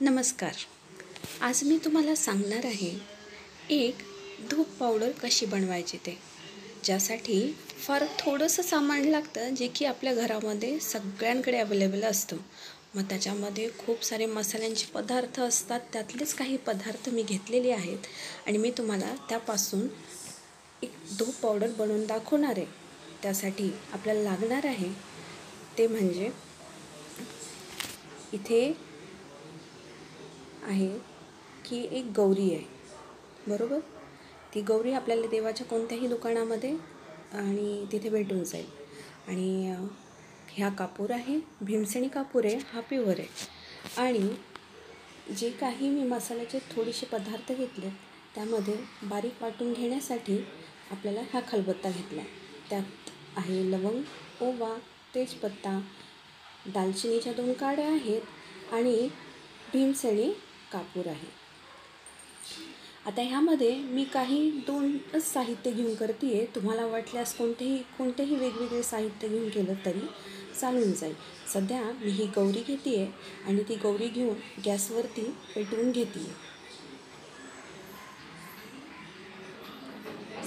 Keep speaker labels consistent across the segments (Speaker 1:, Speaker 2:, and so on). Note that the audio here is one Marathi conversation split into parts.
Speaker 1: नमस्कार. आज मी तुम्हाला सांगणार आहे एक धूप पावडर कशी बनवायची ते, ज्यासाठी फार थोडंसं सामान लागतं, जे की आपल्या घरामध्ये सगळ्यांकडे अवेलेबल असतं. मग त्याच्यामध्ये खूप सारे मसाल्यांचे पदार्थ असतात. त्यातलेच काही पदार्थ मी घेतलेले आहेत आणि मी तुम्हाला त्यापासून एक धूप पावडर बनवून दाखवणार आहे. त्यासाठी आपल्याला लागणार आहे ते म्हणजे इथे आहे की एक गौरी आहे, बरोबर. ती गौरी आपल्याला देवाच्या कोणत्याही दुकानामध्ये आणि तिथे भेटून जाईल. आणि ह्या कापूर आहे, भीमसेनी कापूर आहे, हा प्युअर आहे. आणि जे काही मी मसाल्याचे थोडेसे पदार्थ घेतले त्यामध्ये बारीक वाटून घेण्यासाठी आपल्याला हा खलबत्ता घेतला आहे. त्यात आहे लवंग, ओवा, तेजपत्ता, दालचिनीच्या 2 काड्या आहेत आणि भीमसेनी कापूर आहे. आता ह्यामध्ये मी काही 2च साहित्य घेऊन करते आहे. तुम्हाला वाटल्यास कोणतेही वेगवेगळे साहित्य घेऊन केलं तरी चालून जाईल. सध्या मी ही गौरी घेते आहे आणि ती गौरी घेऊन गॅसवरती पेटवून घेते आहे.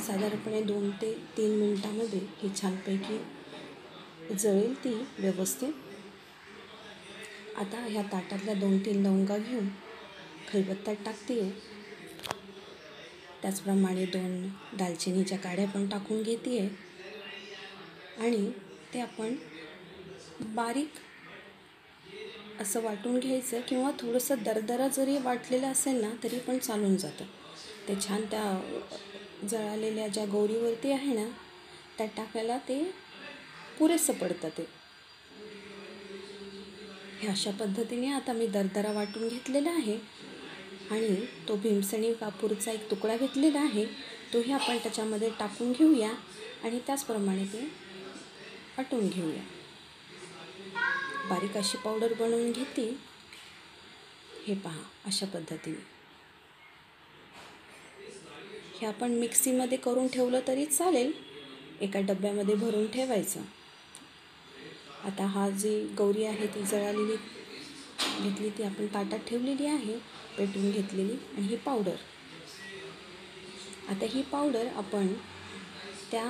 Speaker 1: साधारणपणे 2 ते 3 मिनटामध्ये ही छानपैकी जळेल ती व्यवस्थित. आता ह्या ताटातल्या 2-3 लवंगा घेऊन खलबत्त्यात टाकते आहे. त्याचप्रमाणे 2 दालचिनीच्या काड्या पण टाकून घेते आहे आणि ते आपण बारीक असं वाटून घ्यायचं किंवा थोडंसं दरदरा जरी वाटलेलं असेल ना तरी पण चालून जातं. ते छान त्या जळालेल्या ज्या गौरीवरती आहे ना त्यात टाकायला ते पुरेसं पडतं. ते ह्या अशा पद्धतीने आता मी दरदरा वाटून घेतलेला आहे आणि तो भीमसेनी कापूरचा एक तुकडा घेतलेला आहे, तोही आपण त्याच्यामध्ये टाकून घेऊया आणि त्याचप्रमाणे ते वाटून घेऊया. बारीक अशी पावडर बनवून घेते. हे पहा, अशा पद्धतीने हे आपण मिक्सीमध्ये करून ठेवलं तरी चालेल. एका डब्यामध्ये भरून ठेवायचं. आता हा जी गौरी आहे ती जळालेली घेतली, ती आपण ताटात ठेवलेली आहे, पेटवून घेतलेली. आणि ही पावडर, आता ही पावडर आपण त्या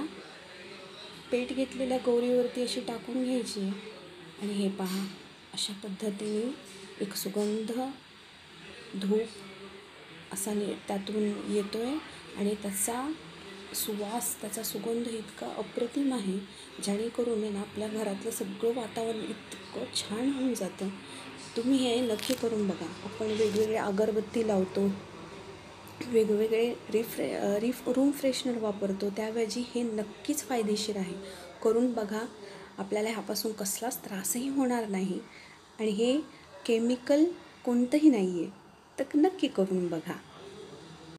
Speaker 1: पेट घेतलेल्या गौरीवरती अशी टाकून घ्यायची. आणि हे पहा, अशा पद्धतीने एक सुगंध धूप असा त्यातून येतो आहे आणि त्याचा सुवास, त्याचा सुगंध इतका अप्रतिम आहे, जेणेकरून ना आपल्या घरातलं सगळं वातावरण इतकं छान होऊन जातं. तुम्ही हे नक्की करून बघा. आपण वेगवेगळे अगरबत्ती लावतो, वेगवेगळे रूम फ्रेशनर वापरतो, त्याऐवजी हे नक्कीच फायदेशीर आहे. करून बघा. आपल्याला ह्यापासून कसलाच त्रासही होणार नाही आणि हे केमिकल कोणतंही नाही आहे, तर नक्की करून बघा.